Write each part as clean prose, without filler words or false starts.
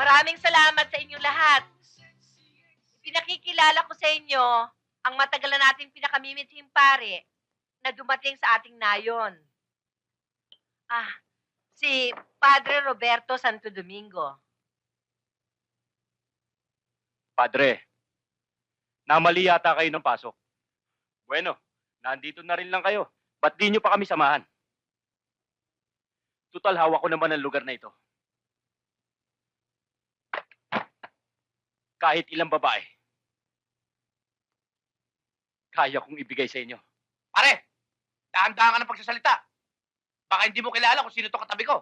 Maraming salamat sa inyong lahat. Pinakikilala ko sa inyo ang matagal na nating pinakamimitsing pare na dumating sa ating nayon. Si Padre Roberto Santo Domingo. Padre, namali yata kayo ng pasok. Bueno, nandito na rin lang kayo. Ba't di nyo pa kami samahan? Tutal, hawak ko naman ang lugar na ito. Kahit ilang babae, kaya kong ibigay sa inyo. Pare, dahan-dahan ka ng pagsasalita. Baka hindi mo kilala kung sino to katabi ko.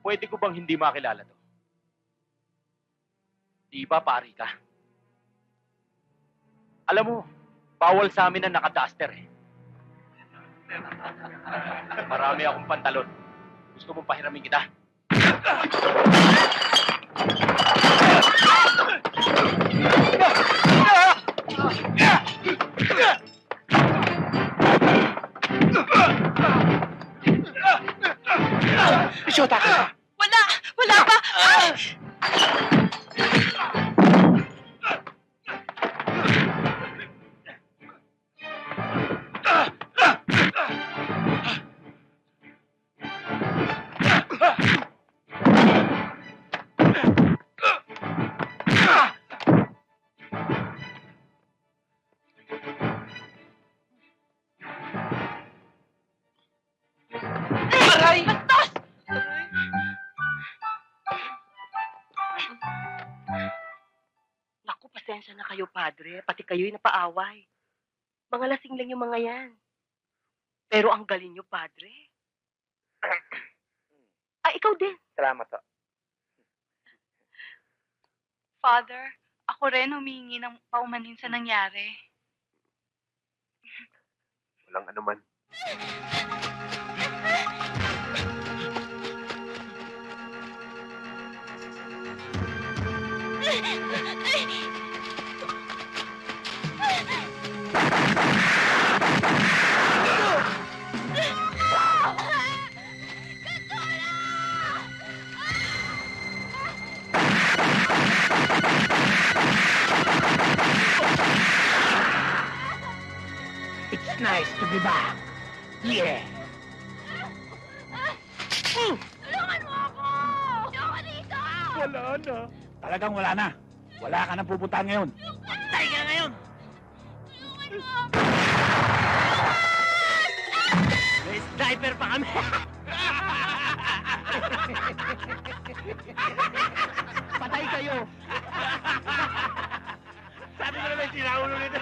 Pwede ko bang hindi makilala to? Di ba pari ka? Alam mo, bawal sa amin ang naka-duster eh. Marami akong pantalon. Gusto mong pahiramin kita? Isyota ka! Wala pa! Ay! Aray! Bastos! Naku, pasensya na kayo, Padre. Pati kayo'y napaaway. Mga lasing lang yung mga yan. Pero ang galing nyo, Padre. Ikaw din. Salamat to. Father, ako rin humingi ng paumanhin sa nangyari. Walang anuman. It's nice to be back. Yeah. Tulungan mo ako! Ayoko dito! Wala na. Talagang wala na. Wala ka nang pupuntahan ngayon. Patay ka ngayon. May sniper pa kami. Patay kayo. Sabi ko naman sinaulo nito.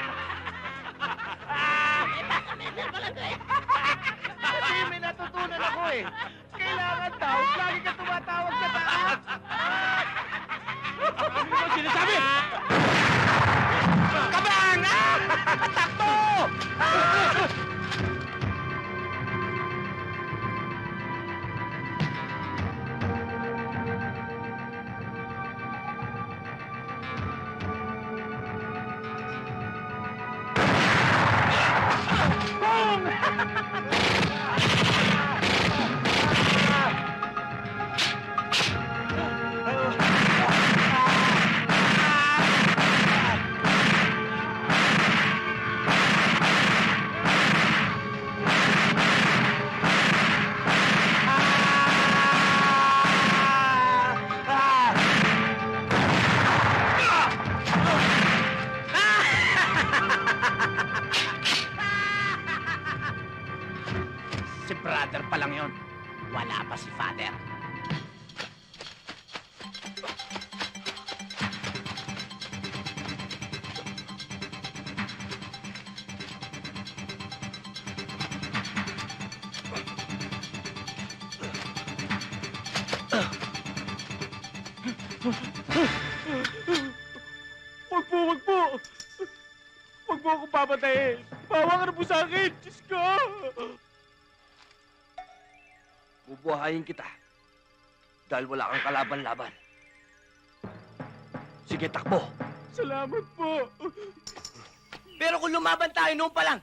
Kasi may natutunan ako eh. Kailangan daw, lagi ka tumatawag sa taas. Ano ba sinasabi? Kabang! Takbo! Si brother pa lang yun. Wala pa si father. Wag po! Wag mo akong papatayin! Bawa ka na po sa akin! Diyos ko! Bubuhayin kita. Dahil wala kang kalaban-laban. Sige, takbo. Salamat po. Pero kung lumaban tayo noon pa lang,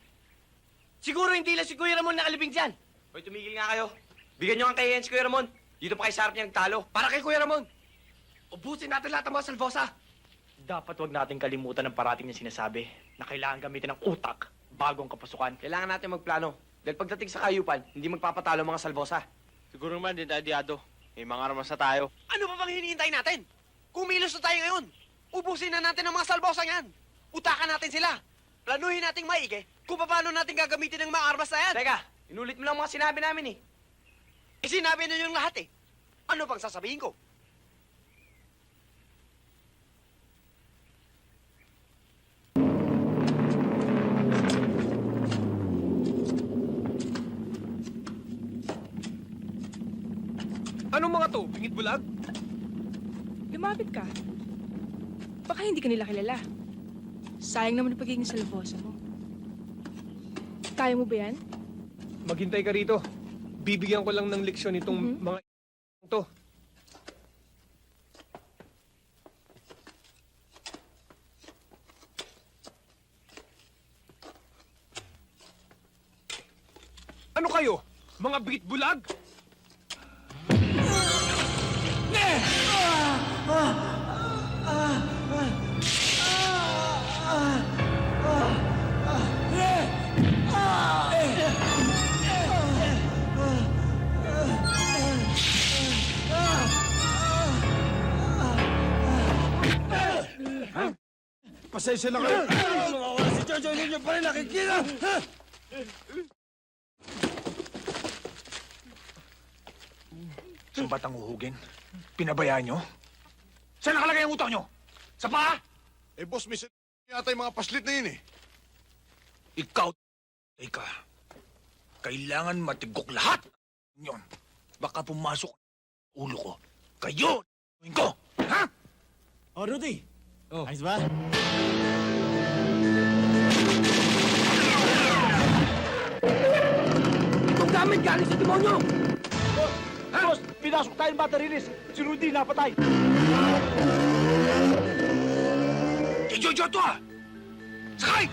siguro hindi lang si Kuya Ramon nakalibing dyan. Hoy, tumigil nga kayo. Bigyan nyo ang kayayan si Kuya Ramon. Dito pa kay sa harap niya nagtalo. Para kay Kuya Ramon. Ubusin natin lahat ng mga salvosa. Dapat wag natin kalimutan ang parating niya sinasabi na kailangan gamitin ng utak bago ang kapasukan. Kailangan natin magplano. Dahil pagdating sa kayupan, hindi magpapatalo ang mga salvosa. Siguro naman, din tayo diado. May mga armas na tayo. Ano pa bang hinihintay natin? Kumilos na tayo ngayon. Ubusin na natin ang mga salvosa yan. Utakan natin sila. Planuhin nating maigi kung paano natin gagamitin ang mga armas na yan. Teka, inulit mo lang mga sinabi namin eh. Sinabi na yung lahat eh. Ano pang sasabihin ko? Anong mga to? Pingit bulag? Lumapit ka. Baka hindi ka nila kilala. Sayang naman ang pagiging salvosa mo. Kaya mo ba yan? Maghintay ka rito. Bibigyan ko lang ng leksyon itong mga to. Ano kayo? Mga bingit bulag? Pasensya na kayo. Mawawala si Jojo, hindi niyo pa rin nakikita. Sumbat ang uhugin? Pinabayaan nyo? Saan nakalagay ang utak nyo? Sa paa? Eh, boss, may yata yung mga paslit na yun eh. Ikaw, teka. Kailangan matigok lahat yon. Baka pumasok ulo ko. Kayo! Ko! Ha? Oh, Rudy. Oh. Ayos ba? Itong gamit galing sa demonyo! Boss, pinasok tayong battery list. Si Rudy napatay. Jojo to ah! Sakay!